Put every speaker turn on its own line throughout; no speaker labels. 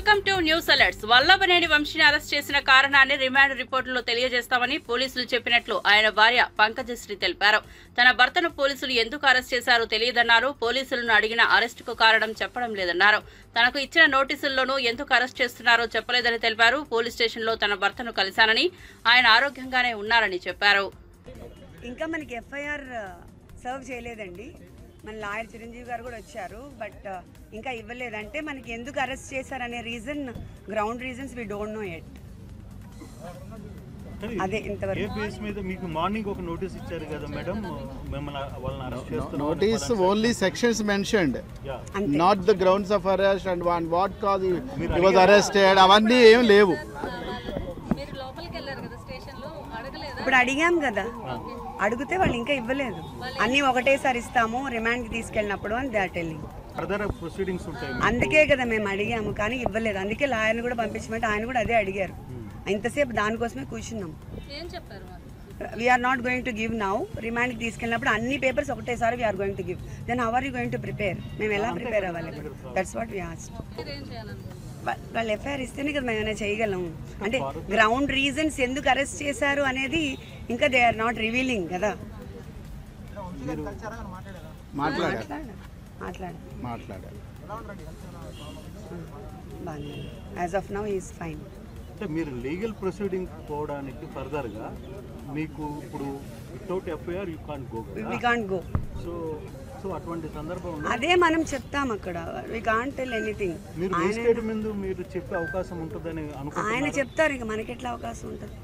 Welcome to news alerts. Vallabhaneni వంశీని arrest చేసిన కారణాన్ని రిమాండ్ రిపోర్టులో తెలియజేస్తామని పోలీసులు చెప్పినట్లు ఆయన భార్య పంకజశ్రీ తెలిపారు. తన భర్తను పోలీసులు ఎందుకు అరెస్ట్ చేశారో తెలియదన్నారు. పోలీసులను అడిగిన అరెస్టుకు కారణం చెప్పడం లేదన్నారు. తనకు ఇచ్చిన నోటీసుల్లోనూ ఎందుకు అరెస్ట్ చేస్తున్నారో చెప్పలేదని తెలిపారు. పోలీస్ స్టేషన్లో తన భర్తను కలిశానని, ఆయన ఆరోగ్యంగానే ఉన్నారని చెప్పారు.
ఇంకా మనకి ఎఫ్ఐఆర్ సర్వ్ చేయలేదండి. మన లాయర్ చిరంజీవి గారు కూడా వచ్చారు, బట్ ఇంకా ఇవ్వలేదంటే మనకి ఎందుకు అరెస్ట్ చేశారనే reason, ground reasons we don't know it. అదే ఇంతవరకు
మీకు మార్నింగ్ ఒక నోటీస్ ఇచ్చారు కదా మేడం, మిమ్మల్ని వాళ్ళని అరెస్ట్ చేస్తున్నారు.
Notice only sections mentioned, not the grounds of arrest and on what cause he was arrested. అవన్నీ ఏం లేవు.
ఇప్పుడు అడిగాం కదా, అడిగితే వాళ్ళు ఇంకా ఇవ్వలేదు. అన్నీ ఒకటేసారి ఇస్తాము రిమాండ్కి తీసుకెళ్ళినప్పుడు అని దే ఆర్ టెల్లింగ్. అందుకే కదా మేము అడిగాము, కానీ ఇవ్వలేదు. అందుకే లాయర్ని కూడా పంపించమంటే ఆయన కూడా అదే అడిగారు. ఇంతసేపు దానికోసమే కూర్చున్నాం. We are not going to give now. రిమాండ్కి తీసుకెళ్ళినప్పుడు అన్ని పేపర్స్ ఒకటేసారి we are going to give. Then how are you going to prepare? మేము ఎలా ప్రిపేర్ అవ్వాలి? That's what we asked. వాళ్ళు ఎఫ్ఐఆర్ ఇస్తేనే కదా మేము ఏమైనా చేయగలం. అంటే గ్రౌండ్ రీజన్స్ ఎందుకు అరెస్ట్ చేశారు అనేది ఇంకా దే ఆర్ నాట్ రివీలింగ్ కదా.
మాట్లాడారు
బాగా. As of now is fine.
అంటే మీరు లీగల్ ప్రొసీడింగ్ పోవడానికి ఫర్దర్గా మీకు ఇప్పుడు without FIR you can't go.
We can't go.
So అటువంటి సందర్భంలో
అదే మనం చెప్తాం అక్కడ. We can't tell anything.
మీరు మేజిస్ట్రేట్ ముందు మీరు చెప్పే అవకాశం ఉంటుందని అనుకుంటున్నారు.
ఆయన చెప్తారు, ఇంకా మనకి ఎట్లా అవకాశం ఉంటుంది?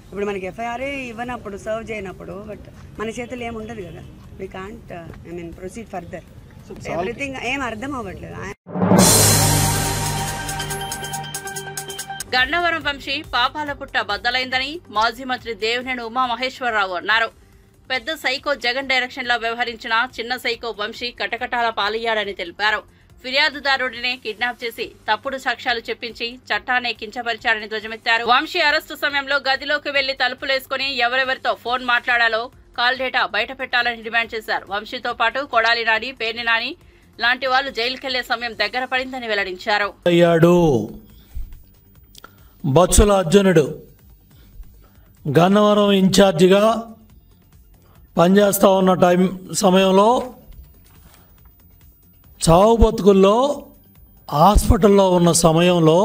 ఇప్పుడు మనకి ఎఫ్ఐఆర్ ఇవ్వనప్పుడు, సర్వ్ చేయనప్పుడు, బట్ మన చేతులు ఏమి ఉండదు కదా. We can't I mean proceed further. Everything ఏం అర్థం అవ్వట్లేదు.
గన్నవరం వంశీ పాపాల పుట్ట బద్దలైందని మాజీ మంత్రి దేవినేని ఉమామహేశ్వరరావు అన్నారు. పెద్ద సైకో జగన్ డైరెక్షన్ లో వ్యవహరించిన చిన్న సైకో వంశీ కటకటాల పాలయ్యాడని తెలిపారు. ఫిర్యాదుదారుడినే కిడ్నాప్ చేసి తప్పుడు సాక్ష్యాలు చెప్పించి చట్టాన్ని కించపరిచారని ధ్వజమెత్తారు. వంశీ అరెస్టు సమయంలో గదిలోకి వెళ్లి తలుపులేసుకుని ఎవరెవరితో ఫోన్ మాట్లాడాలో కాల్ డేటా బయట పెట్టాలని డిమాండ్ చేశారు. వంశీతో పాటు కొడాలి నాని, పేర్ని నాని లాంటి వాళ్ళు జైలుకెళ్లే సమయం దగ్గర పడిందని వెల్లడించారు.
బొత్సల అర్జునుడు గన్నవరం ఇన్ఛార్జిగా పనిచేస్తూ ఉన్న సమయంలో చావు బతుకుల్లో హాస్పిటల్లో ఉన్న సమయంలో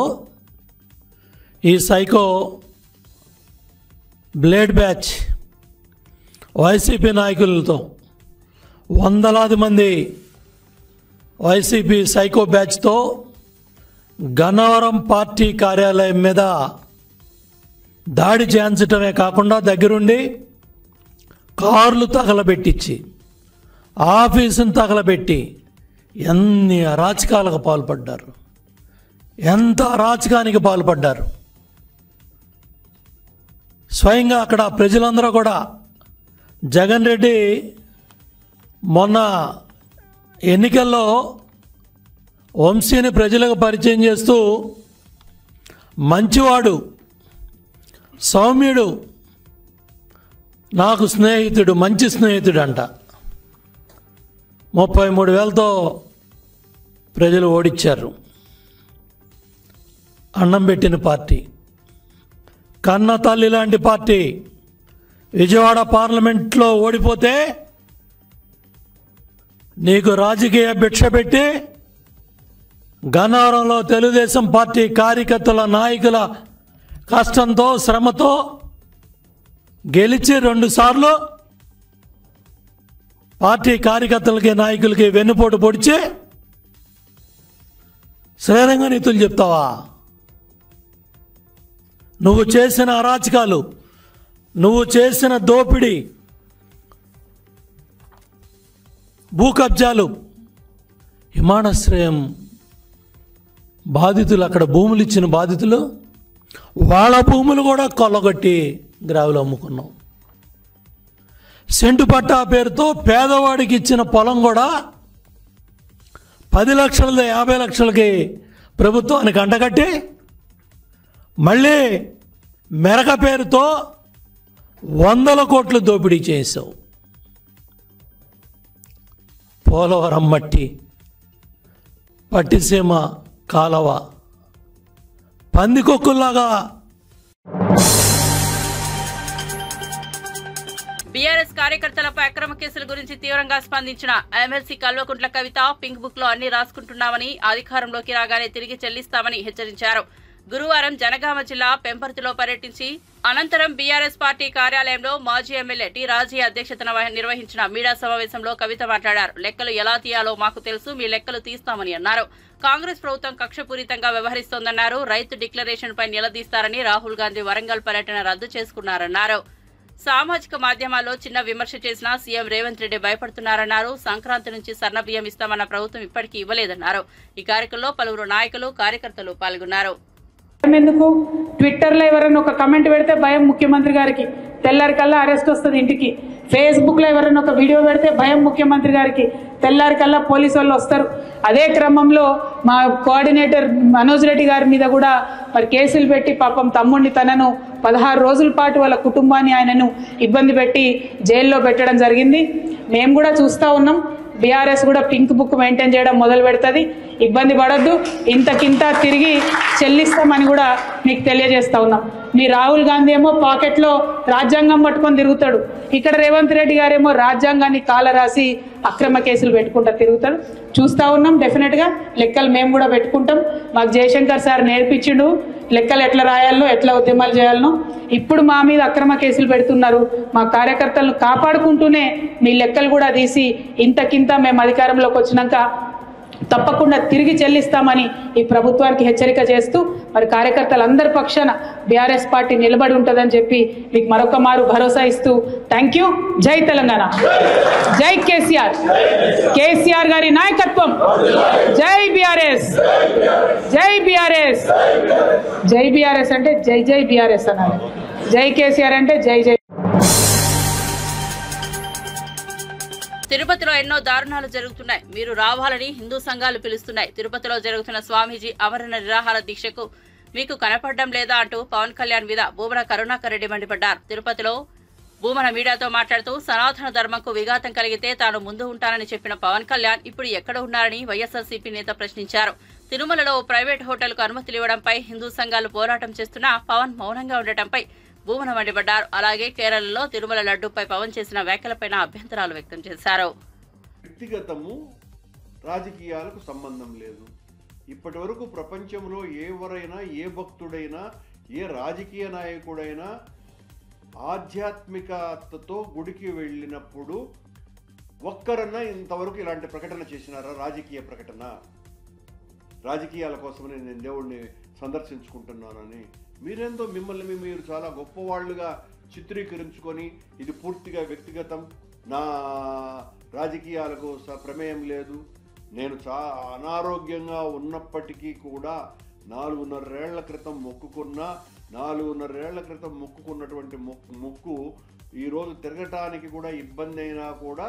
ఈ సైకో బ్లేడ్ బ్యాచ్ వైసీపీ నాయకులతో వందలాది మంది వైసీపీ సైకో బ్యాచ్తో గన్నవరం పార్టీ కార్యాలయం మీద దాడి చేయించటమే కాకుండా దగ్గరుండి కార్లు తగలబెట్టించి ఆఫీసును తగలబెట్టి ఎన్ని అరాచకాలకు పాల్పడ్డారు, ఎంత అరాచకానికి పాల్పడ్డారు. స్వయంగా అక్కడ ప్రజలందరూ కూడా జగన్ రెడ్డి మొన్న ఎన్నికల్లో వంశీని ప్రజలకు పరిచయం చేస్తూ మంచివాడు, సౌమ్యుడు, నాకు స్నేహితుడు, మంచి స్నేహితుడు అంట. 33,000తో ప్రజలు ఓడించారు. అన్నం పెట్టిన పార్టీ, కన్న తల్లి లాంటి పార్టీ విజయవాడ పార్లమెంట్లో ఓడిపోతే నీకు రాజకీయ భిక్ష పెట్టి గన్నవరంలో తెలుగుదేశం పార్టీ కార్యకర్తల, నాయకుల కష్టంతో, శ్రమతో గెలిచి 2 సార్లు పార్టీ కార్యకర్తలకి, నాయకులకి వెన్నుపోటు పొడిచి శ్రేరంగ నీతులు చెప్తావా? నువ్వు చేసిన అరాచకాలు, నువ్వు చేసిన దోపిడీ, భూ కబ్జాలు, విమానాశ్రయం బాధితులు, అక్కడ భూములు ఇచ్చిన బాధితులు వాళ్ళ భూములు కూడా కొల్లగొట్టి గ్రావులు అమ్ముకున్నాం. సెంటు పట్టా పేరుతో పేదవాడికి ఇచ్చిన పొలం కూడా 10 లక్షలది 50 లక్షలకి ప్రభుత్వానికి అంటగట్టి మళ్ళీ మెరక పేరుతో 100 కోట్లు దోపిడీ చేసావు. పోలవరం మట్టి, పట్టిసీమ కాలవ, పందికొక్కుల్లాగా.
బీఆర్ఎస్ కార్యకర్తలపై అక్రమ కేసుల గురించి తీవ్రంగా స్పందించిన MLC Kalvakuntla Kavitha pink book లో అన్ని రాసుకుంటున్నామని, అధికారంలోకి రాగానే తిరిగి చెల్లిస్తామని హెచ్చరించారు. గురువారం జనగామ జిల్లా పెంపర్తిలో పర్యటించి అనంతరం బీఆర్ఎస్ పార్టీ కార్యాలయంలో మాజీ ఎమ్మెల్యే టి రాజీ అధ్యక్షతన నిర్వహించిన మీడియా సమావేశంలో కవిత మాట్లాడారు. లెక్కలు ఎలా తీయాలో మాకు తెలుసు, మీ లెక్కలు తీస్తామని అన్నారు. కాంగ్రెస్ ప్రభుత్వం కక్షపూరితంగా వ్యవహరిస్తోందన్నారు. రైతు డిక్లరేషన్ పై నిలదీస్తారని రాహుల్ గాంధీ వరంగల్ పర్యటన రద్దు చేసుకున్నారన్నారు. సామాజిక మాధ్యమాల్లో చిన్న విమర్శ చేసినా సీఎం రేవంత్ రెడ్డి భయపడుతున్నారన్నారు. సంక్రాంతి నుంచి సన్నబియ్యం ఇస్తామన్న ప్రభుత్వం ఇప్పటికీ ఇవ్వలేదన్నారు. ఈ కార్యక్రమంలో పలువురు నాయకులు, కార్యకర్తలు పాల్గొన్నారు.
ఎందుకు ట్విట్టర్లో ఎవరైనా ఒక కమెంట్ పెడితే భయం ముఖ్యమంత్రి గారికి, తెల్లారికల్లా అరెస్ట్ వస్తుంది ఇంటికి. ఫేస్బుక్లో ఎవరైనా ఒక వీడియో పెడితే భయం ముఖ్యమంత్రి గారికి, తెల్లారికల్లా పోలీసు వాళ్ళు వస్తారు. అదే క్రమంలో మా కోఆర్డినేటర్ మనోజ్ రెడ్డి గారి మీద కూడా మరి కేసులు పెట్టి పాపం తమ్ముడిని తనను 16 రోజుల పాటు వాళ్ళ కుటుంబాన్ని ఆయనను ఇబ్బంది పెట్టి జైల్లో పెట్టడం జరిగింది. మేము కూడా చూస్తూ ఉన్నాం. బీఆర్ఎస్ కూడా పింక్ బుక్ మెయింటైన్ చేయడం మొదలు పెడుతుంది. ఇబ్బంది పడద్దు, ఇంతకింత తిరిగి చెల్లిస్తామని కూడా మీకు తెలియజేస్తా ఉన్నాం. మీ రాహుల్ గాంధీ ఏమో పాకెట్లో రాజ్యాంగం పట్టుకొని తిరుగుతాడు, ఇక్కడ రేవంత్ రెడ్డి గారేమో రాజ్యాంగాన్ని కాల రాసి అక్రమ కేసులు పెట్టుకుంటా తిరుగుతాడు. చూస్తూ ఉన్నాం. డెఫినెట్గా లెక్కలు మేము కూడా పెట్టుకుంటాం. మాకు జయశంకర్ సార్ నేర్పించిండు లెక్కలు ఎట్లా రాయాలనో, ఎట్లా ఉద్యమాలు చేయాలనో. ఇప్పుడు మా మీద అక్రమ కేసులు పెడుతున్నారు. మా కార్యకర్తలను కాపాడుకుంటూనే మీ లెక్కలు కూడా తీసి ఇంతకింత మేము అధికారంలోకి వచ్చినాక తప్పకుండా తిరిగి చెల్లిస్తామని ఈ ప్రభుత్వానికి హెచ్చరిక చేస్తూ మరి కార్యకర్తలందరి పక్షాన బీఆర్ఎస్ పార్టీ నిలబడి ఉంటుందని చెప్పి మీకు మరొక మారు భరోసా ఇస్తూ థ్యాంక్ యూ. జై తెలంగాణ, జై కేసీఆర్, కేసీఆర్ గారి నాయకత్వం, జై బీఆర్ఎస్, జై బీఆర్ఎస్. జై బీఆర్ఎస్ అంటే జై జై బీఆర్ఎస్ అనాలి, జై కేసీఆర్ అంటే జై జై.
తిరుపతిలో ఎన్నో దారుణాలు జరుగుతున్నాయి, మీరు రావాలని హిందూ సంఘాలు పిలుస్తున్నాయి. తిరుపతిలో జరుగుతున్న స్వామీజీ ఆమరణ నిరాహార దీక్షకు మీకు కనపడడం లేదా అంటూ పవన్ కళ్యాణ్ మీద భూమన కరుణాకర్ రెడ్డి మండిపడ్డారు. తిరుపతిలో భూమన మీడియాతో మాట్లాడుతూ సనాతన ధర్మంకు విఘాతం కలిగితే తాను ముందు ఉంటానని చెప్పిన పవన్ కళ్యాణ్ ఇప్పుడు ఎక్కడ ఉన్నారని వైఎస్ఆర్సీపీ నేత ప్రశ్నించారు. తిరుమలలో ప్రైవేట్ హోటల్కు అనుమతులు ఇవ్వడంపై హిందూ సంఘాలు పోరాటం చేస్తున్నా పవన్ మౌనంగా ఉండటంపై భూమన మండిపడ్డారు. అలాగే కేరళలో తిరుమల లడ్డూపై పవన్ చేసిన వ్యాఖ్యలపై అభ్యంతరాలు వ్యక్తం చేశారు.
వ్యక్తిగతము రాజకీయాలకు సంబంధం లేదు. ఇప్పటి వరకు ప్రపంచంలో ఎవరైనా, ఏ భక్తుడైనా, ఏ రాజకీయ నాయకుడైనా ఆధ్యాత్మికతతో గుడికి వెళ్ళినప్పుడు ఒక్కరన్నా ఇంతవరకు ఇలాంటి ప్రకటన చేసినారా? రాజకీయ ప్రకటన, రాజకీయాల కోసమని నేను దేవుడిని సందర్శించుకుంటున్నానని. మీరేందో మిమ్మల్ని మీరు చాలా గొప్పవాళ్లుగా చిత్రీకరించుకొని ఇది పూర్తిగా వ్యక్తిగతం, నా రాజకీయాలకు ప్రమేయం లేదు, నేను అనారోగ్యంగా ఉన్నప్పటికీ కూడా 4.5 ఏళ్ల క్రితం మొక్కుకున్నా, 4.5 ఏళ్ల క్రితం మొక్కుకున్నటువంటి మొక్కు ఈరోజు తిరగటానికి కూడా ఇబ్బంది అయినా కూడా.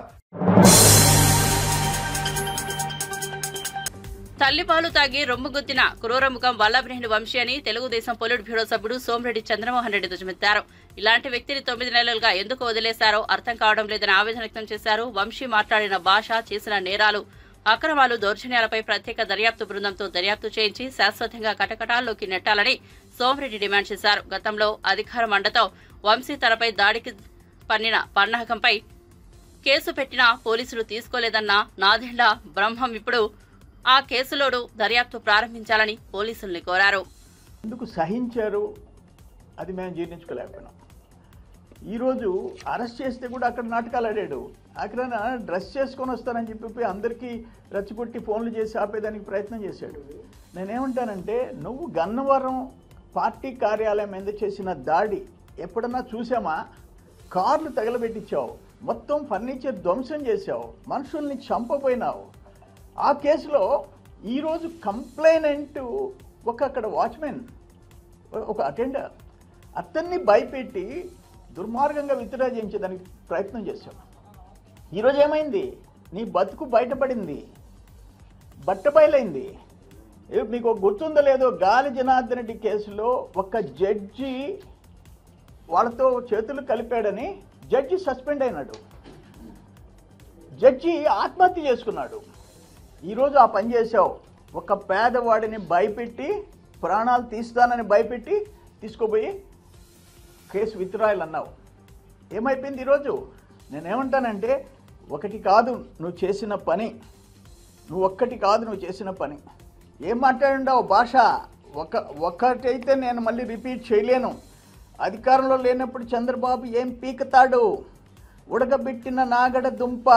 తల్లిపాలు తాగి రొమ్ముగుద్దిన క్రూరముఖం వల్లభనేని వంశీ అని తెలుగుదేశం పొలిట్ బ్యూరో సభ్యుడు సోమిరెడ్డి చంద్రమోహన్ రెడ్డి ధ్వజమెత్తారు. ఇలాంటి వ్యక్తిని 9 నెలలుగా ఎందుకు వదిలేశారో అర్థం కావడం లేదని ఆవేదన వ్యక్తం చేశారు. వంశీ మాట్లాడిన భాష, చేసిన నేరాలు, అక్రమాలు, దౌర్జన్యాలపై ప్రత్యేక దర్యాప్తు బృందంతో దర్యాప్తు చేయించి శాశ్వతంగా కటకటాల్లోకి నెట్టాలని సోమిరెడ్డి డిమాండ్ చేశారు. గతంలో అధికార మండతో వంశీ తనపై దాడికి పన్నిన పన్నాగంపై కేసు పెట్టినా పోలీసులు తీసుకోలేదన్న నాదెండ్ల బ్రహ్మం ఇప్పుడు ఆ కేసులోనూ దర్యాప్తు ప్రారంభించాలని పోలీసుల్ని కోరారు.
ఎందుకు సహించారు అది మేము జీర్ణించుకోలేకపోయినాం. ఈరోజు అరెస్ట్ చేస్తే కూడా అక్కడ నాటకాలు ఆడాడు. అక్కడ డ్రెస్ చేసుకొని వస్తానని చెప్పి అందరికీ రచ్చికొట్టి ఫోన్లు చేసి ఆపేదానికి ప్రయత్నం చేశాడు. నేనేమంటానంటే, నువ్వు గన్నవరం పార్టీ కార్యాలయం మీద చేసిన దాడి ఎప్పుడన్నా చూసామా? కార్లు తగలబెట్టించావు, మొత్తం ఫర్నిచర్ ధ్వంసం చేశావు, మనుషుల్ని చంపపోయినావు. ఆ కేసులో ఈరోజు కంప్లైనెంట్ అక్కడ వాచ్మెన్, ఒక అటెండర్, అతన్ని భయపెట్టి దుర్మార్గంగా విత్డ్రా చేయించేదానికి ప్రయత్నం చేశావు. ఈరోజు ఏమైంది? నీ బతుకు బయటపడింది, బట్టబయలైంది. మీకు గుర్తుందో లేదో, గాలి జనార్దన్ రెడ్డి కేసులో ఒక జడ్జి వాళ్ళతో చేతులు కలిపాడని జడ్జి సస్పెండ్ అయినాడు. జడ్జి ఆత్మహత్య చేసుకున్నాడు. ఈరోజు ఆ పని చేశావు. ఒక పేదవాడిని భయపెట్టి ప్రాణాలు తీస్తానని భయపెట్టి తీసుకోపోయి కేసు విత్డ్రాయల్ అన్నావు. ఏమైపోయింది ఈరోజు? నేనేమంటానంటే ఒకటి కాదు నువ్వు చేసిన పని, ఏం మాట్లాడుండవు భాష ఒకటైతే నేను మళ్ళీ రిపీట్ చేయలేను. అధికారంలో లేనప్పుడు చంద్రబాబు ఏం పీకుతాడు? ఉడకబెట్టిన నాగడ దుంప,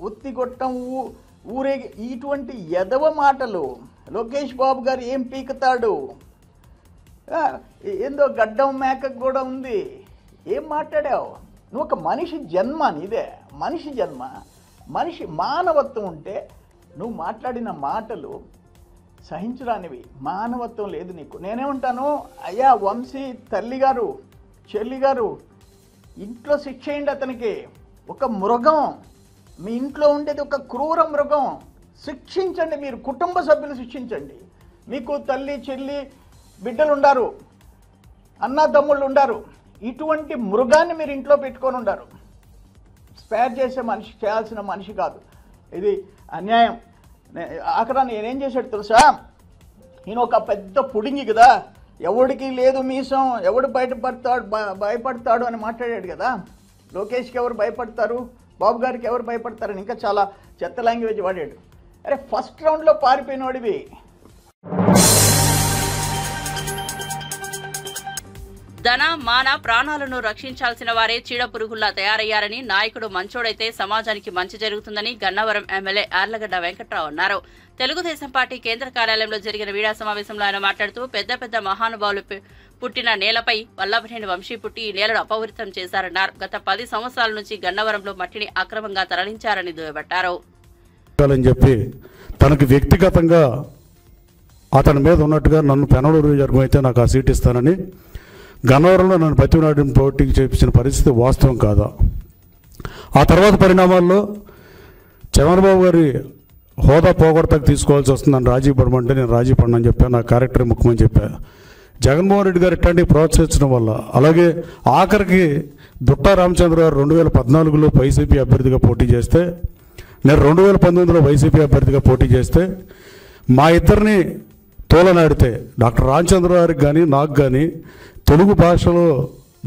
ఉత్తిగొట్టం ఊరేగి, ఇటువంటి ఎదవ మాటలు. లోకేష్ బాబు గారు ఏం పీకుతాడు? ఏందో గడ్డం మేకకు కూడా ఉంది. ఏం మాట్లాడావు నువ్వు? ఒక మనిషి జన్మ నీదే, మనిషి జన్మ, మనిషి మానవత్వం ఉంటే నువ్వు మాట్లాడిన మాటలు సహించరానివి. మానవత్వం లేదు నీకు. నేనేమంటాను, అయ్యా వంశీ తల్లి గారు, చెల్లి గారు, ఇంట్లో శిక్ష చేయండి అతనికి. ఒక మృగం, మీ ఇంట్లో ఉండేది ఒక క్రూర మృగం. శిక్షించండి, మీరు కుటుంబ సభ్యులు శిక్షించండి. మీకు తల్లి చెల్లి బిడ్డలు ఉండారు, అన్న తమ్ముళ్ళు ఉండారు. ఇటువంటి మృగాన్ని మీరు ఇంట్లో పెట్టుకొని ఉండారు. స్పేర్ చేసే మనిషి, చేయాల్సిన మనిషి కాదు. ఇది అన్యాయం. ఆఖరా నేనేం చేశాడు తెలుసా? ఈయన ఒక పెద్ద పుడింగి కదా, ఎవడికి లేదు మీసం, ఎవడు భయపడతాడు అని మాట్లాడాడు కదా. లోకేష్కి ఎవరు భయపడతారు, బాబు గారికి ఎవరు భయపడతారని ఇంకా చాలా చెత్త లాంగ్వేజ్ వాడాడు. అరే ఫస్ట్ రౌండ్లో పారిపోయినోడివి.
ధన మాన ప్రాణాలను రక్షించాల్సిన వారే చీడ పురుగుల్లా తయారయ్యారని, నాయకుడు మంచోడైతే సమాజానికి మంచి జరుగుతుందని గన్నవరం ఎమ్మెల్యే యార్లగడ్డ వెంకట్రావు అన్నారు. తెలుగుదేశం పార్టీ కేంద్ర కార్యాలయంలో జరిగిన మీడియా సమావేశంలో ఆయన మాట్లాడుతూ, పెద్ద పెద్ద మహానుభావులు పుట్టిన నేలపై వల్లభనేని వంశీ పుట్టి ఈ నేలను అపవిత్రం చేశారన్నారు. గత 10 సంవత్సరాల నుంచి గన్నవరంలో మట్టిని అక్రమంగా తరలించారని దుయ్యబట్టారు.
చెప్పి తనకి వ్యక్తిగతంగా అతని మీద ఉన్నట్టుగా నన్ను పెనలూరు నియోజకవర్గం అయితే నాకు ఆ సీట్ ఇస్తానని గన్నవరంలో నన్ను బతిమలాడిన పోటీకి చేపించిన పరిస్థితి వాస్తవం కాదా? ఆ తర్వాత పరిణామాల్లో చంద్రబాబు గారి హోదా పోగొడతాకు తీసుకోవాల్సి వస్తుందని రాజీ పడమంటే నేను రాజీ పడనని చెప్పాను. నా క్యారెక్టర్ ముఖ్యమని చెప్పాను. జగన్మోహన్ రెడ్డి గారు ఇట్లాంటివి ప్రోత్సహించడం వల్ల, అలాగే ఆఖరికి దుట్టా రామచంద్ర గారు 2014లో వైసీపీ అభ్యర్థిగా పోటీ చేస్తే, నేను 2019లో వైసీపీ అభ్యర్థిగా పోటీ చేస్తే, మా ఇద్దరిని తోలనాడితే డాక్టర్ రామచంద్ర గారికి కానీ నాకు కానీ తెలుగు భాషలో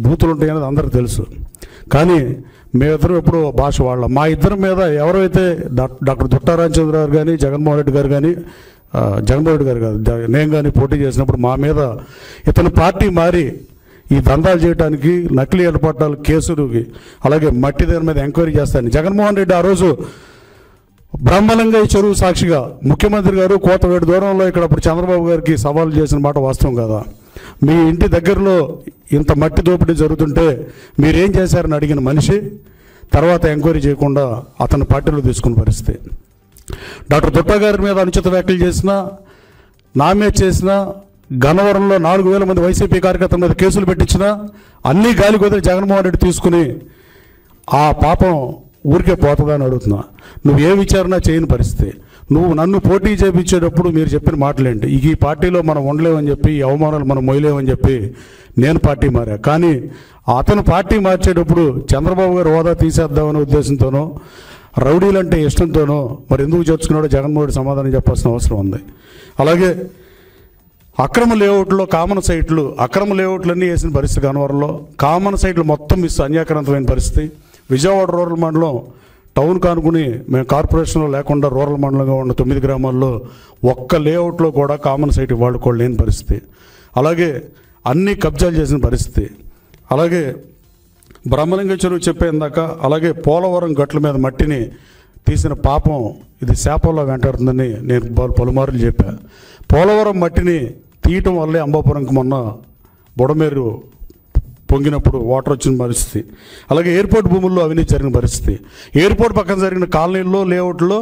బూతులు ఉంటాయనేది అందరికీ తెలుసు. కానీ మేమిద్దరం ఎప్పుడు భాష వాళ్ళం. మా ఇద్దరి మీద ఎవరైతే డాక్టర్ దుట్టా రామచంద్ర గారు కానీ జగన్మోహన్ రెడ్డి గారు కానీ, జగన్మోహన్ రెడ్డి గారు కాదు నేను కానీ పోటీ చేసినప్పుడు మా మీద ఇతను పార్టీ మారి ఈ దందాలు చేయడానికి, నకిలీ ఏర్పాటాలు కేసులకి, అలాగే మట్టి దగ్గర మీద ఎంక్వైరీ చేస్తాను జగన్మోహన్ రెడ్డి ఆ రోజు బ్రహ్మలింగయ్య చెరువు సాక్షిగా ముఖ్యమంత్రి గారు కోతవేడు దూరంలో ఇక్కడ అప్పుడు చంద్రబాబు గారికి సవాలు చేసిన మాట వాస్తవం కదా? మీ ఇంటి దగ్గరలో ఇంత మట్టి దోపిడీ జరుగుతుంటే మీరేం చేశారని అడిగిన మనిషి తర్వాత ఎంక్వైరీ చేయకుండా అతను పార్టీలో తీసుకున్న పరిస్థితి. డాక్టర్ దుట్టా గారి మీద అనుచిత వ్యాఖ్యలు చేసినా, నా మీద చేసినా, గన్నవరంలో 4000 మంది వైసీపీ కార్యకర్తల మీద కేసులు పెట్టించినా అన్నీ గాలి కుదిరి జగన్మోహన్ రెడ్డి తీసుకుని ఆ పాపం ఊరికే పోతుందని అడుగుతున్నా. నువ్వు ఏ విచారణ చేయని పరిస్థితి. నువ్వు నన్ను పోటీ చేయించేటప్పుడు మీరు చెప్పిన మాటలేంటి? ఈ పార్టీలో మనం ఉండలేమని చెప్పి, ఈ అవమానాలు మనం మొయ్యలేమని చెప్పి నేను పార్టీ మారా. కానీ అతను పార్టీ మార్చేటప్పుడు చంద్రబాబు గారు హోదా తీసేద్దామనే ఉద్దేశంతోనో, రౌడీలంటే ఇష్టంతోనో మరి ఎందుకు చేర్చుకున్నాడో జగన్మోహన్ రెడ్డి సమాధానం చెప్పాల్సిన అవసరం ఉంది. అలాగే అక్రమ లేఅవుట్లో కామన్ సైట్లు, అక్రమ లేఅవుట్లన్నీ వేసిన పరిస్థితి. గన్నవరంలో కామన్ సైట్లు మొత్తం మిస్, అన్యాక్రాంతమైన పరిస్థితి. విజయవాడ రూరల్ మండలం టౌన్ కానుకుని మేము కార్పొరేషన్లో లేకుండా రూరల్ మండలంగా ఉన్న 9 గ్రామాల్లో ఒక్క లేఅవుట్లో కూడా కామన్ సైట్ వాడుకోలేని లేని పరిస్థితి. అలాగే అన్నీ కబ్జాలు చేసిన పరిస్థితి. అలాగే బ్రహ్మలింగ చెరువు చెప్పేందాక, అలాగే పోలవరం గట్ల మీద మట్టిని తీసిన పాపం ఇది శాపంలో వెంటాడుతుందని నేను పలుమార్లు చెప్పా. పోలవరం మట్టిని తీయటం వల్లే అంబాపురంకి మొన్న బుడమేరు పొంగినప్పుడు వాటర్ వచ్చిన పరిస్థితి. అలాగే ఎయిర్పోర్ట్ భూముల్లో అవినీతి జరిగిన పరిస్థితి. ఎయిర్పోర్ట్ పక్కన జరిగిన కాలనీల్లో, లేఅవుట్లో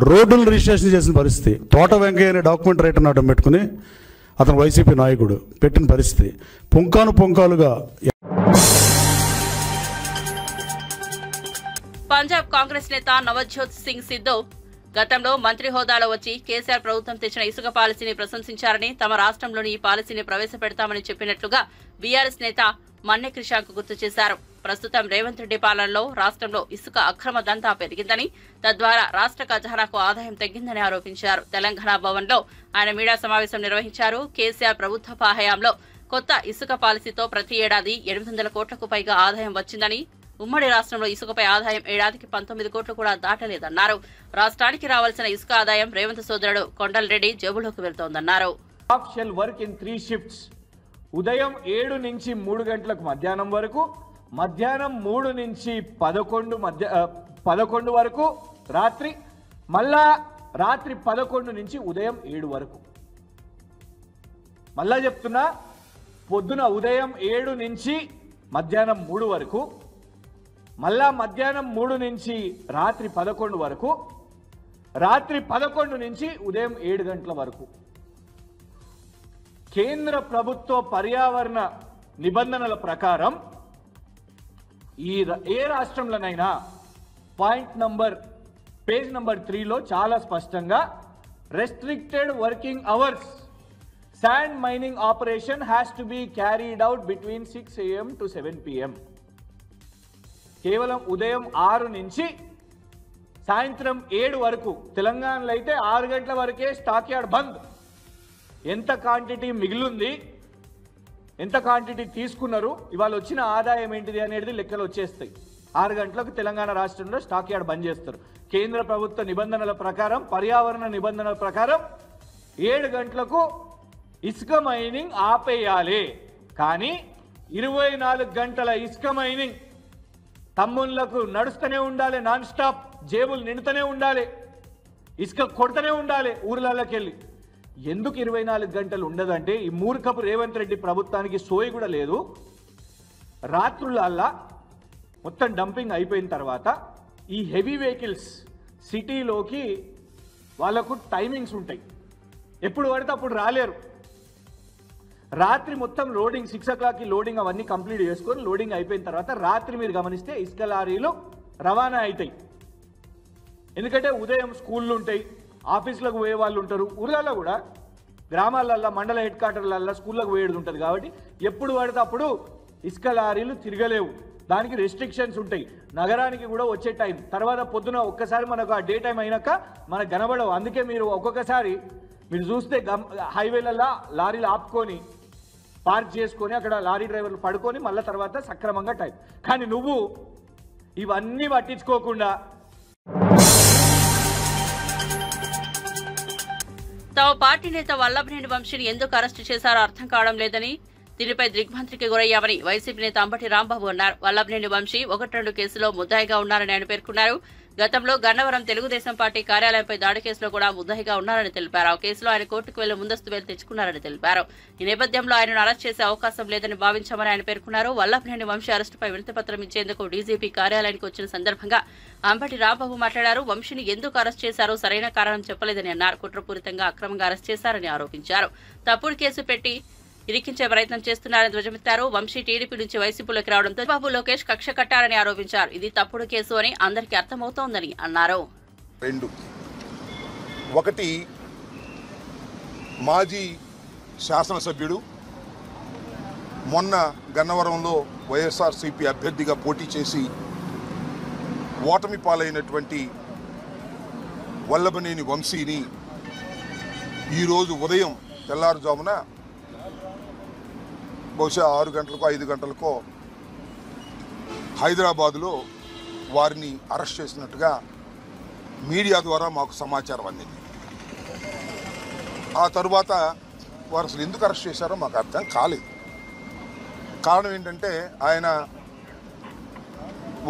రోడ్డులు రిజిస్ట్రేషన్ చేసిన పరిస్థితి. తోట వెంకయ్య అనే డాక్యుమెంట్ రైటర్ అడ్డం పెట్టుకుని అతను వైసీపీ నాయకుడు పెట్టిన పరిస్థితి. పుంకాలుగా
పంజాబ్ కాంగ్రెస్ నేత నవజ్యోత్ సింగ్ సిద్ధు గతంలో మంత్రి హోదాలో వచ్చి కేసీఆర్ ప్రభుత్వం తెచ్చిన ఇసుక పాలసీని ప్రశంసించారని, తమ రాష్ట్రంలోని ఈ పాలసీని ప్రవేశపెడతామని చెప్పినట్లుగా బీఆర్ఎస్ నేత మన్నె క్రిషాంక్ గుర్తు చేశారు. ప్రస్తుతం రేవంత్ రెడ్డి పాలనలో రాష్ట్రంలో ఇసుక అక్రమ దందా పెరిగిందని, తద్వారా రాష్ట్ర ఖజానాకు ఆదాయం తగ్గిందని ఆరోపించారు. తెలంగాణ భవన్లో ఆయన మీడియా సమావేశం నిర్వహించారు. కేసీఆర్ ప్రభుత్వ హయాంలో కొత్త ఇసుక పాలసీతో ప్రతి ఏడాది 800 కోట్లకు పైగా ఆదాయం వచ్చిందని, ఉమ్మడి రాష్ట్రంలో ఇసుకపై ఆదాయం ఏడాదికి 19 కోట్లు కూడా దాటలేదన్నారు. రాష్ట్రానికి రావాల్సిన ఇసుక ఆదాయం రేవంత్ సోదరుడు కొండలరెడ్డి జేబులోకి వెళ్తోందన్నారు.
Shall work in 3 shifts. ఉదయం 7 నుంచి 3 గంటలకు మధ్యాహ్నం వరకు, మధ్యాహ్నం 3 నుంచి 11 వరకు రాత్రి, మళ్ళా రాత్రి 11 నుంచి ఉదయం 7 వరకు. మళ్ళా చెప్తున్నా, పొద్దున ఉదయం 7 నుంచి మధ్యాహ్నం 3 వరకు, మళ్ళా మధ్యాహ్నం 3 నుంచి రాత్రి 11 వరకు, రాత్రి 11 నుంచి ఉదయం 7 గంటల వరకు. కేంద్ర ప్రభుత్వ పర్యావరణ నిబంధనల ప్రకారం ఏ రాష్ట్రంలోనైనా పేజ్ నంబర్ 3లో చాలా స్పష్టంగా restricted working hours sand mining operation has to be carried out between 6 AM to 7 PM. కేవలం ఉదయం 6 నుంచి సాయంత్రం 7 వరకు. తెలంగాణలో అయితే 6 గంటల వరకే స్టాక్ యార్డ్ బంద్. ఎంత క్వాంటిటీ మిగిలింది, ఎంత క్వాంటిటీ తీసుకున్నారు, ఇవాళ వచ్చిన ఆదాయం ఏంటిది అనేది లెక్కలు వచ్చేస్తాయి. 6 గంటలకు తెలంగాణ రాష్ట్రంలో స్టాక్ యార్డ్ బంద్ చేస్తారు. కేంద్ర ప్రభుత్వ నిబంధనల ప్రకారం, పర్యావరణ నిబంధనల ప్రకారం 7 గంటలకు ఇసుక మైనింగ్ ఆపేయాలి. కానీ 24 గంటల ఇసుక మైనింగ్ తమ్ముళ్లకు నడుస్తూనే ఉండాలి, నాన్ స్టాప్, జేబులు నిండుతూనే ఉండాలి, ఇసుక కొడుతూనే ఉండాలి ఊర్లలోకి వెళ్ళి. ఎందుకు 24 గంటలు ఉండదంటే, ఈ మూర్ఖపు రేవంత్ రెడ్డి ప్రభుత్వానికి సోయి కూడా లేదు. రాత్రులల్లా మొత్తం డంపింగ్ అయిపోయిన తర్వాత ఈ హెవీ వెహికల్స్ సిటీలోకి వాళ్ళకు టైమింగ్స్ ఉంటాయి, ఎప్పుడు పడితే అప్పుడు రాలేరు. రాత్రి మొత్తం లోడింగ్ 6 o'clockకి లోడింగ్ అవన్నీ కంప్లీట్ చేసుకొని, లోడింగ్ అయిపోయిన తర్వాత రాత్రి మీరు గమనిస్తే ఇసుక లారీలు రవాణా అవుతాయి. ఎందుకంటే ఉదయం స్కూళ్ళు ఉంటాయి, ఆఫీసులకు పోయే వాళ్ళు ఉంటారు, ఊర్లలో కూడా గ్రామాలల్లో మండల హెడ్ క్వార్టర్లల్లో స్కూళ్ళకు పోయేది ఉంటుంది. కాబట్టి ఎప్పుడు పడితే అప్పుడు ఇసుక లారీలు తిరగలేవు, దానికి రెస్ట్రిక్షన్స్ ఉంటాయి. నగరానికి కూడా వచ్చే టైం తర్వాత పొద్దున ఒక్కసారి మనకు ఆ డే టైం అయినాక మనకు కనబడవు. అందుకే మీరు ఒక్కొక్కసారి మీరు చూస్తే హైవేలలో లారీలు ఆపుకొని పార్క్ చేసుకొని అక్కడ లారీ డ్రైవర్లు పడుకొని మళ్ళీ తర్వాత సక్రమంగా టైం. కానీ నువ్వు ఇవన్నీ పట్టించుకోకుండా
తమ పార్టీ నేత వల్లభనేని వంశీని ఎందుకు అరెస్టు చేశారో అర్థం కావడం లేదని, దీనిపై దిగ్భ్రాంతికి గురయ్యామని వైసీపీ నేత అంబటి రాంబాబు అన్నారు. వల్లభనేని వంశీ 1-2 కేసులో ముద్దాయిగా ఉన్నారని ఆయన పేర్కొన్నారు. గతంలో గన్నవరం తెలుగుదేశం పార్టీ కార్యాలయంపై దాడి కేసులో కూడా ముద్దాయిగా ఉన్నారని తెలిపారు. ఆ కేసులో ఆయన కోర్టుకు వెళ్లి ముందస్తు బెయిల్ తెచ్చుకున్నారని తెలిపారు. ఈ నేపథ్యంలో ఆయనను అరెస్ట్ చేసే అవకాశం లేదని భావించామని ఆయన పేర్కొన్నారు. వల్లభనేని వంశీ అరెస్టుపై వినతిపత్రం ఇచ్చేందుకు డీజీపీ కార్యాలయానికి వచ్చిన సందర్భంగా అంబటి రాంబాబు మాట్లాడారు. వంశీని ఎందుకు అరెస్ట్ చేశారో సరైన కారణం చెప్పలేదని అన్నారు. కుట్రపూరితంగా అక్రమంగా అరెస్ట్ చేశారని ఆరోపించారు. తప్పుడు కేసు పెట్టి ఇరికించే ప్రయత్నం చేస్తున్నారని ధ్వజమెత్తారు. వంశీ టీడీపీ నుంచి వైసీపీలోకి రావడంతో బాబు లోకేష్ కక్ష కట్టారని ఆరోపించారు. ఇది తప్పుడు కేసు అని అందరికీ అర్థమవుతోందని అన్నారు.
2 ఒకటి మాజీ శాసనసభ్యుడు మొన్న గన్నవరంలో వైఎస్ఆర్సీపీ అభ్యర్థిగా పోటీ చేసి ఓటమి పాలైనటువంటి వల్లభనేని వంశీని ఈరోజు ఉదయం తెల్లారుజామున బహుశా 6 గంటలకో 5 గంటలకో హైదరాబాదులో వారిని అరెస్ట్ చేసినట్టుగా మీడియా ద్వారా మాకు సమాచారం అందింది. ఆ తరువాత వారు అసలు ఎందుకు అరెస్ట్ చేశారో మాకు అర్థం కాలేదు. కారణం ఏంటంటే ఆయన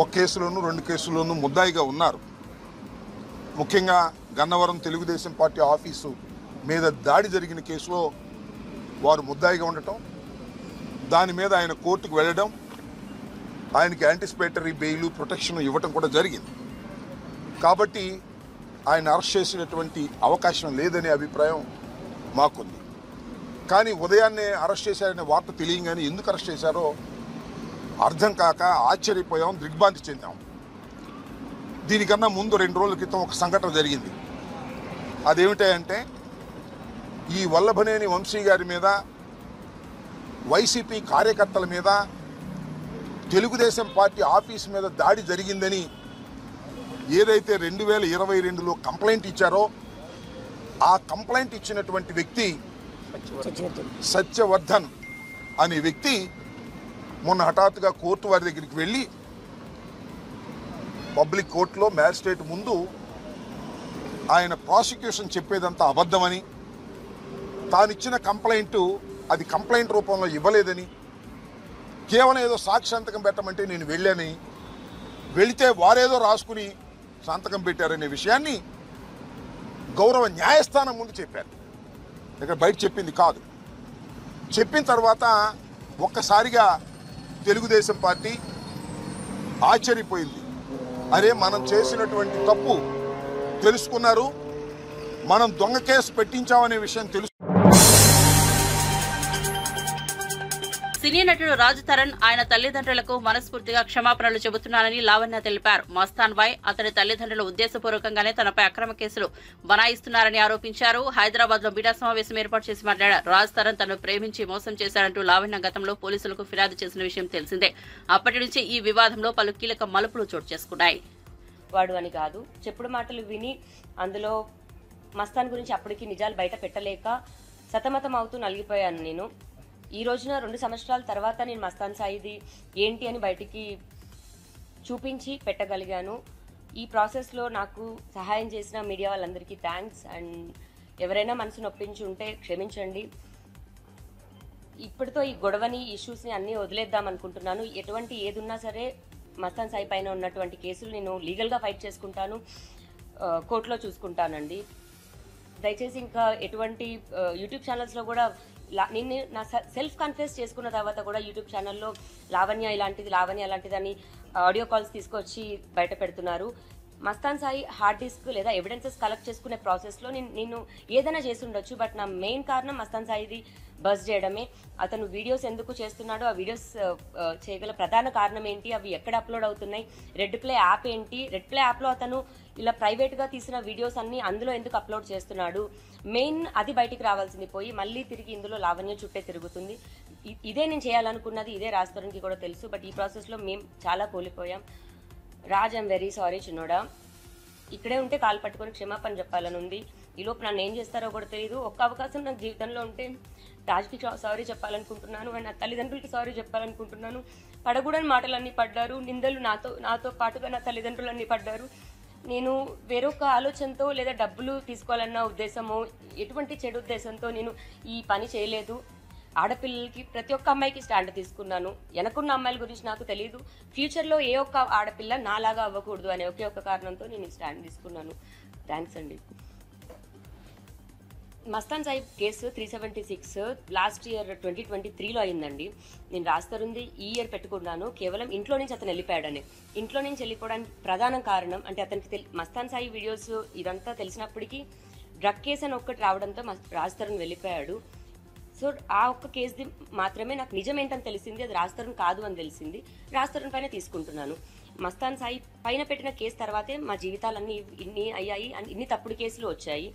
1 కేసులోనూ 2 కేసుల్లోనూ ముద్దాయిగా ఉన్నారు. ముఖ్యంగా గన్నవరం తెలుగుదేశం పార్టీ ఆఫీసు మీద దాడి జరిగిన కేసులో వారు ముద్దాయిగా ఉండటం, దాని మీద ఆయన కోర్టుకు వెళ్ళడం, ఆయనకి యాంటిసిపేటరీ బెయిల్ ప్రొటెక్షన్ ఇవ్వటం కూడా జరిగింది. కాబట్టి ఆయన అరెస్ట్ చేసినటువంటి అవకాశం లేదనే అభిప్రాయం మాకుంది. కానీ ఉదయాన్నే అరెస్ట్ చేశారనే వార్త తెలియగానే ఎందుకు అరెస్ట్ చేశారో అర్థం కాక ఆశ్చర్యపోయాం, దిగ్భ్రాంతి చెందాం. దీనికన్నా ముందు 2 రోజుల క్రితం ఒక సంఘటన జరిగింది. అదేమిటంటే ఈ వల్లభనేని వంశీ గారి మీద, వైసీపీ కార్యకర్తల మీద తెలుగుదేశం పార్టీ ఆఫీస్ మీద దాడి జరిగిందని ఏదైతే 2022లో కంప్లైంట్ ఇచ్చారో ఆ కంప్లైంట్ ఇచ్చినటువంటి వ్యక్తి సత్యవర్ధన్ అనే వ్యక్తి మొన్న హఠాత్తుగా కోర్టు వారి దగ్గరికి వెళ్ళి పబ్లిక్ కోర్టులో మ్యాజిస్ట్రేట్ ముందు ఆయన ప్రాసిక్యూషన్ చెప్పేదంతా అబద్ధమని, తానిచ్చిన కంప్లైంట్ అది కంప్లైంట్ రూపంలో ఇవ్వలేదని, కేవలం ఏదో సాక్షి సంతకం పెట్టమంటే నేను వెళ్ళాని, వెళితే వారేదో రాసుకుని సంతకం పెట్టారనే విషయాన్ని గౌరవ న్యాయస్థానం ముందు చెప్పారు. ఇక్కడ బయట చెప్పింది కాదు. చెప్పిన తర్వాత ఒక్కసారిగా తెలుగుదేశం పార్టీ ఆశ్చర్యపోయింది. అరే, మనం చేసినటువంటి తప్పు తెలుసుకున్నారు, మనం దొంగ కేసు పెట్టించామనే విషయం తెలుసు.
సినీ నటుడు రాజ్ తరుణ్ ఆయన తల్లిదండ్రులకు మనస్ఫూర్తిగా క్షమాపణలు చెబుతున్నానని లావణ్య తెలిపారు. మస్తాన్ బాయ్ అతని తల్లిదండ్రులు ఉద్దేశపూర్వకంగానే తనపై అక్రమ కేసులు బనాయిస్తున్నారని ఆరోపించారు. హైదరాబాద్ లో మీడియా సమావేశం ఏర్పాటు చేసి మాట్లాడారు. రాజ్ తరుణ్ తనను ప్రేమించి మోసం చేశారంటూ లావణ్య గతంలో పోలీసులకు ఫిర్యాదు చేసిన విషయం తెలిసిందే. అప్పటి నుంచి ఈ వివాదంలో పలు కీలక మలుపులు చోటు చేసుకున్నాయి.
వాడు అని కాదు, చెప్పుడు మాటలు విని అందులో మస్తాన్ గురించి అప్పటికి నిజాలు బయట పెట్టలేక సతమతం అవుతూ నలిగిపోయాను. నేను ఈ రోజున 2 సంవత్సరాల తర్వాత నేను మస్తాన్ సాయిది ఏంటి అని బయటికి చూపించి పెట్టగలిగాను. ఈ ప్రాసెస్లో నాకు సహాయం చేసిన మీడియా వాళ్ళందరికీ థ్యాంక్స్. అండ్ ఎవరైనా మనసు నొప్పించి ఉంటే క్షమించండి. ఇప్పటితో ఈ గొడవని, ఇష్యూస్ని అన్నీ వదిలేద్దాం అనుకుంటున్నాను. ఎటువంటి ఏదున్నా సరే మస్తాన్ సాయి పైన ఉన్నటువంటి కేసులు నేను లీగల్గా ఫైట్ చేసుకుంటాను, కోర్టులో చూసుకుంటానండి. దయచేసి ఇంకా ఎటువంటి యూట్యూబ్ ఛానల్స్లో కూడా నేను నా సెల్ఫ్ కన్ఫెస్ చేసుకున్న తర్వాత కూడా యూట్యూబ్ ఛానల్లో లావణ్య అలాంటిది అని ఆడియో కాల్స్ తీసుకొచ్చి బయట పెడుతున్నారు. మస్తాన్ సాయి హార్డ్ డిస్క్ లేదా ఎవిడెన్సెస్ కలెక్ట్ చేసుకునే ప్రాసెస్లో నేను ఏదైనా చేసి ఉండొచ్చు. బట్ నా మెయిన్ కారణం మస్తాన్ సాయిది బస్ చేయడమే. అతను వీడియోస్ ఎందుకు చేస్తున్నాడో, ఆ వీడియోస్ చేయగల ప్రధాన కారణం ఏంటి, అవి ఎక్కడ అప్లోడ్ అవుతున్నాయి, రెడ్ ప్లే యాప్ ఏంటి, రెడ్ ప్లే యాప్లో అతను ఇలా ప్రైవేట్గా తీసిన వీడియోస్ అన్ని అందులో ఎందుకు అప్లోడ్ చేస్తున్నాడు, మెయిన్ అది బయటికి రావాల్సింది పోయి మళ్ళీ తిరిగి ఇందులో లావణ్య చుట్టే తిరుగుతుంది. ఇదే నేను చేయాలనుకున్నది, ఇదే రాజ్ తరుణ్కి కూడా తెలుసు. బట్ ఈ ప్రాసెస్లో మేము చాలా కోల్పోయాం. రాజ్, ఐఎమ్ వెరీ సారీ చిన్నోడా. ఇక్కడే ఉంటే కాలు పట్టుకొని క్షమాపణ చెప్పాలని ఉంది. ఈలోపు నన్ను ఏం చేస్తారో కూడా తెలియదు. ఒక్క అవకాశం నాకు జీవితంలో ఉంటే రాజ్కి సారీ చెప్పాలనుకుంటున్నాను, అండ్ నా తల్లిదండ్రులకి సారీ చెప్పాలనుకుంటున్నాను. పడకూడని మాటలన్నీ పడ్డారు, నిందలు నాతో పాటుగా నా తల్లిదండ్రులన్నీ పడ్డారు. నేను వేరొక ఆలోచనతో లేదా డబ్బులు తీసుకోవాలన్న ఉద్దేశమో, ఎటువంటి చెడు ఉద్దేశంతో నేను ఈ పని చేయలేదు. ఆడపిల్లలకి ప్రతి ఒక్క అమ్మాయికి స్టాండ్ తీసుకున్నాను. వెనకున్న అమ్మాయిల గురించి నాకు తెలియదు. ఫ్యూచర్లో ఏ ఒక్క ఆడపిల్ల నాలాగా అవ్వకూడదు అనే ఒకే ఒక్క కారణంతో నేను స్టాండ్ తీసుకున్నాను. థ్యాంక్స్ అండి. Mastan Sai case 376 last year 2023లో అయిందండి. నేను రాజ్ తరుణ్ది ఈ ఇయర్ పెట్టుకున్నాను కేవలం ఇంట్లో నుంచి అతను వెళ్ళిపోయాడని. ఇంట్లో నుంచి వెళ్ళిపోవడానికి ప్రధాన కారణం అంటే అతనికి మస్తాన్ సాయి వీడియోస్ ఇదంతా తెలిసినప్పటికీ డ్రగ్ కేసు అని ఒక్కటి రావడంతో రాజ్ తరుణ్ వెళ్ళిపోయాడు. సో ఆ ఒక్క కేసుది మాత్రమే నాకు నిజం ఏంటని తెలిసింది, అది రాజ్ తరుణ్ కాదు అని తెలిసింది. రాజ్ తరుణ్ పైన తీసుకుంటున్నాను. మస్తాన్ సాయి పైన పెట్టిన కేసు తర్వాతే మా జీవితాలన్నీ ఇన్ని అయ్యాయి, ఇన్ని తప్పుడు కేసులు వచ్చాయి.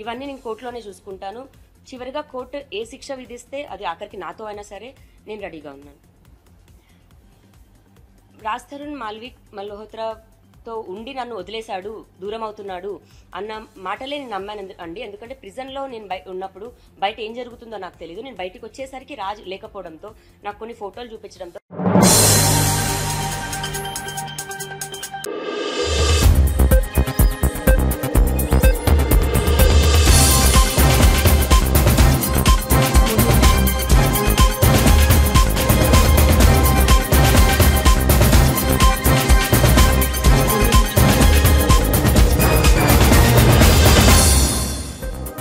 ఇవన్నీ నేను కోర్టులోనే చూసుకుంటాను. చివరిగా కోర్టు ఏ శిక్ష విధిస్తే అది ఆఖరికి నాతో అయినా సరే నేను రెడీగా ఉన్నాను. రాజ్ తరుణ్ మల్హోత్రాతో ఉండి నన్ను వదిలేశాడు, దూరం అవుతున్నాడు అన్న మాటలే నేను నమ్మాను అండి. ఎందుకంటే ప్రిజన్లో నేను ఉన్నప్పుడు బయట ఏం జరుగుతుందో నాకు తెలియదు. నేను బయటకు వచ్చేసరికి రాజ్ లేకపోవడంతో నాకు కొన్ని ఫోటోలు చూపించడంతో